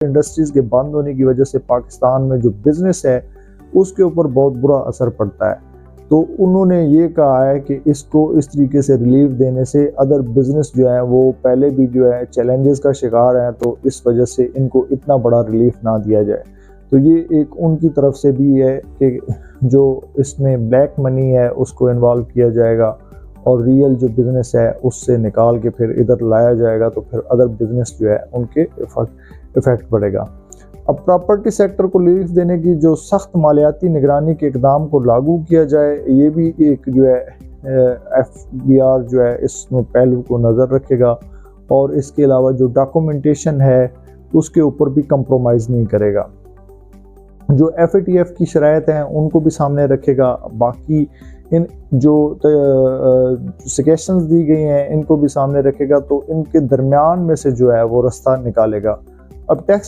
Industries के बंद होने की वजह से पाकिस्तान में जो बिज़नेस है उसके ऊपर बहुत बुरा असर पड़ता है। तो उन्होंने ये कहा है कि इसको इस तरीके से रिलीफ देने से अदर बिज़नेस जो है वो पहले भी जो है चैलेंजेस का शिकार हैं, तो इस वजह से इनको इतना बड़ा रिलीफ ना दिया जाए। तो ये एक उनकी तरफ से भी है कि जो इसमें ब्लैक मनी है उसको इन्वॉल्व किया जाएगा और रियल जो बिज़नेस है उससे निकाल के फिर इधर लाया जाएगा, तो फिर अदर बिज़नेस जो है उनके इफ़ेक्ट पड़ेगा। अब प्रॉपर्टी सेक्टर को रिलीफ देने की जो सख्त मालियाती निगरानी के इक़दाम को लागू किया जाए, ये भी एक जो है FBR जो है इस पहलू को नज़र रखेगा और इसके अलावा जो डॉक्यूमेंटेशन है उसके ऊपर भी कंप्रोमाइज़ नहीं करेगा। जो FATF की शराइत हैं उनको भी सामने रखेगा। बाकी इन जो सजेशंस दी गई हैं इनको भी सामने रखेगा, तो इनके दरमियान में से जो है वो रास्ता निकालेगा। अब टैक्स